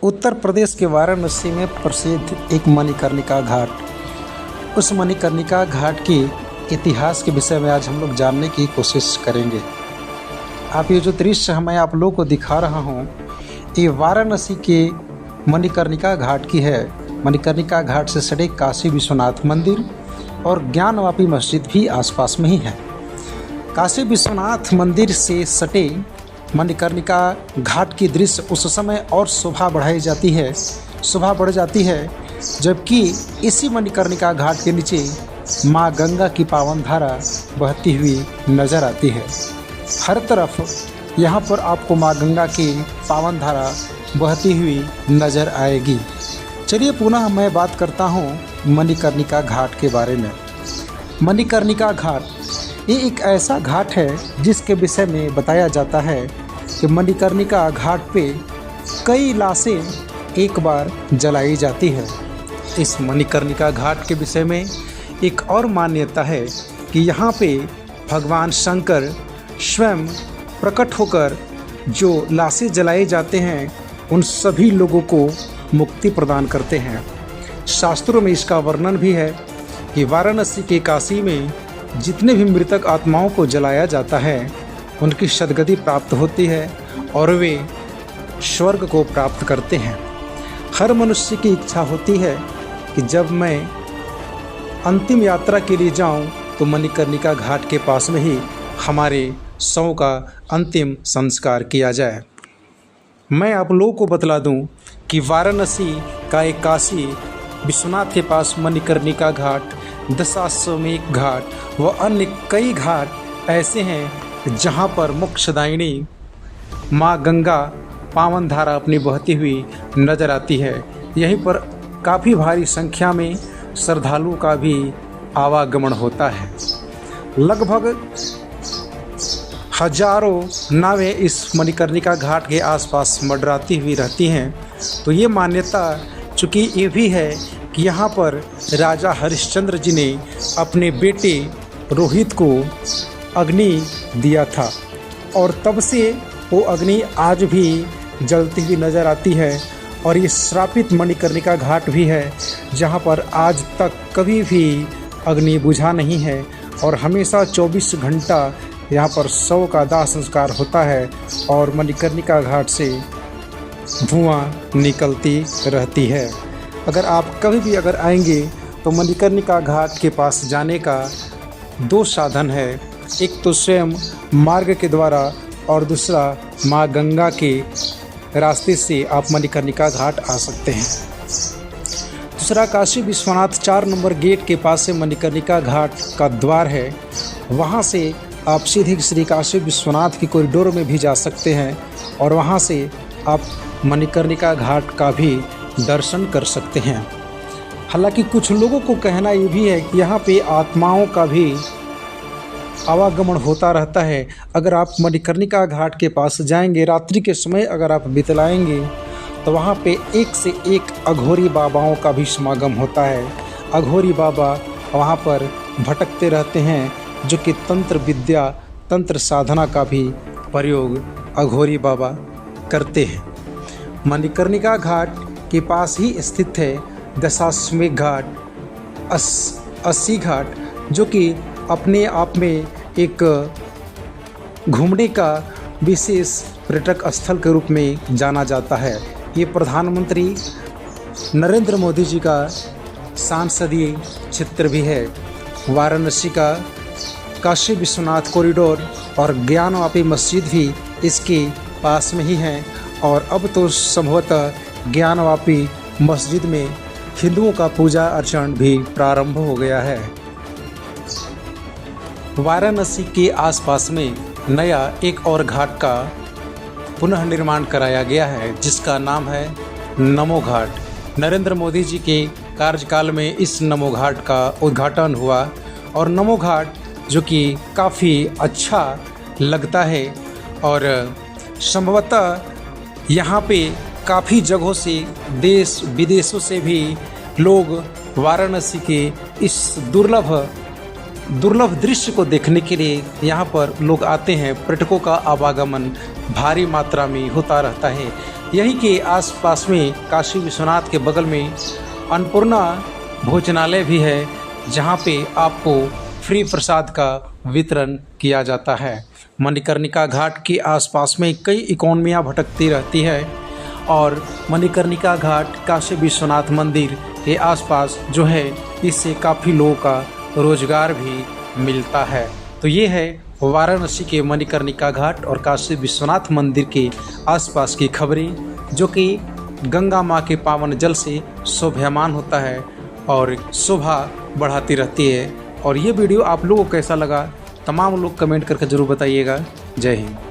उत्तर प्रदेश के वाराणसी में प्रसिद्ध एक मणिकर्णिका घाट। उस मणिकर्णिका घाट के इतिहास के विषय में आज हम लोग जानने की कोशिश करेंगे। आप ये जो दृश्य मैं आप लोगों को दिखा रहा हूँ, ये वाराणसी के मणिकर्णिका घाट की है। मणिकर्णिका घाट से सटे काशी विश्वनाथ मंदिर और ज्ञानवापी मस्जिद भी आसपास में ही है। काशी विश्वनाथ मंदिर से सटे मणिकर्णिका घाट की दृश्य उस समय और शोभा बढ़ जाती है जबकि इसी मणिकर्णिका घाट के नीचे माँ गंगा की पावन धारा बहती हुई नजर आती है। हर तरफ यहाँ पर आपको माँ गंगा की पावन धारा बहती हुई नजर आएगी। चलिए पुनः मैं बात करता हूँ मणिकर्णिका घाट के बारे में। मणिकर्णिका घाट ये एक ऐसा घाट है जिसके विषय में बताया जाता है कि मणिकर्णिका घाट पे कई लाशें एक बार जलाई जाती है। इस मणिकर्णिका घाट के विषय में एक और मान्यता है कि यहाँ पे भगवान शंकर स्वयं प्रकट होकर जो लाशें जलाए जाते हैं उन सभी लोगों को मुक्ति प्रदान करते हैं। शास्त्रों में इसका वर्णन भी है कि वाराणसी के काशी में जितने भी मृतक आत्माओं को जलाया जाता है उनकी सद्गति प्राप्त होती है और वे स्वर्ग को प्राप्त करते हैं। हर मनुष्य की इच्छा होती है कि जब मैं अंतिम यात्रा के लिए जाऊं तो मणिकर्णिका घाट के पास में ही हमारे शव का अंतिम संस्कार किया जाए। मैं आप लोगों को बतला दूं कि वाराणसी का एक काशी विश्वनाथ के पास मणिकर्णिका घाट, दशाश्वमेध घाट व अन्य कई घाट ऐसे हैं जहां पर मोक्षदायिनी माँ गंगा पावन धारा अपनी बहती हुई नजर आती है। यहीं पर काफ़ी भारी संख्या में श्रद्धालुओं का भी आवागमन होता है। लगभग हजारों नावें इस मणिकर्णिका घाट के आसपास मंडराती हुई रहती हैं। तो ये मान्यता चूँकि ये भी है कि यहाँ पर राजा हरिश्चंद्र जी ने अपने बेटे रोहित को अग्नि दिया था और तब से वो अग्नि आज भी जलती हुई नज़र आती है। और ये श्रापित मणिकर्णिका घाट भी है जहाँ पर आज तक कभी भी अग्नि बुझा नहीं है और हमेशा 24 घंटा यहाँ पर शव का दाह संस्कार होता है और मणिकर्णिका घाट से धुआं निकलती रहती है। अगर आप कभी भी आएंगे तो मणिकर्णिका घाट के पास जाने का दो साधन है, एक तो स्वयं मार्ग के द्वारा और दूसरा माँ गंगा के रास्ते से आप मणिकर्णिका घाट आ सकते हैं। दूसरा काशी विश्वनाथ 4 नंबर गेट के पास से मणिकर्णिका घाट का द्वार है। वहाँ से आप सीधे श्री काशी विश्वनाथ की कॉरिडोर में भी जा सकते हैं और वहाँ से आप मणिकर्णिका घाट का भी दर्शन कर सकते हैं। हालांकि कुछ लोगों को कहना ये भी है कि यहाँ पे आत्माओं का भी आवागमन होता रहता है। अगर आप मणिकर्णिका घाट के पास जाएंगे, रात्रि के समय अगर आप बितलाएंगे तो वहाँ पे एक से एक अघोरी बाबाओं का भी समागम होता है। अघोरी बाबा वहाँ पर भटकते रहते हैं जो कि तंत्र विद्या, तंत्र साधना का भी प्रयोग अघोरी बाबा करते हैं। मणिकर्णिका घाट के पास ही स्थित है दशाश्वमेध घाट, अस्सी घाट, जो कि अपने आप में एक घूमने का विशेष पर्यटक स्थल के रूप में जाना जाता है। ये प्रधानमंत्री नरेंद्र मोदी जी का सांसदीय क्षेत्र भी है। वाराणसी का काशी विश्वनाथ कॉरिडोर और ज्ञानवापी मस्जिद भी इसके पास में ही है और अब तो संभवतः ज्ञानवापी मस्जिद में हिंदुओं का पूजा अर्चन भी प्रारंभ हो गया है। वाराणसी के आसपास में नया एक और घाट का पुनः निर्माण कराया गया है जिसका नाम है नमो घाट। नरेंद्र मोदी जी के कार्यकाल में इस नमो घाट का उद्घाटन हुआ और नमो घाट जो कि काफ़ी अच्छा लगता है और संभवतः यहाँ पे काफ़ी जगहों से देश विदेशों से भी लोग वाराणसी के इस दुर्लभ दृश्य को देखने के लिए यहाँ पर लोग आते हैं। पर्यटकों का आवागमन भारी मात्रा में होता रहता है। यही के आसपास में काशी विश्वनाथ के बगल में अन्नपूर्णा भोजनालय भी है, जहाँ पे आपको फ्री प्रसाद का वितरण किया जाता है। मणिकर्णिका घाट के आसपास में कई इकोनॉमियाँ भटकती रहती है और मणिकर्णिका घाट काशी विश्वनाथ मंदिर के आसपास जो है, इससे काफ़ी लोगों का रोजगार भी मिलता है। तो ये है वाराणसी के मणिकर्णिका घाट और काशी विश्वनाथ मंदिर के आसपास की खबरें, जो कि गंगा माँ के पावन जल से शोभायमान होता है और शोभा बढ़ाती रहती है। और ये वीडियो आप लोगों को कैसा लगा, तमाम लोग कमेंट करके ज़रूर बताइएगा। जय हिंद।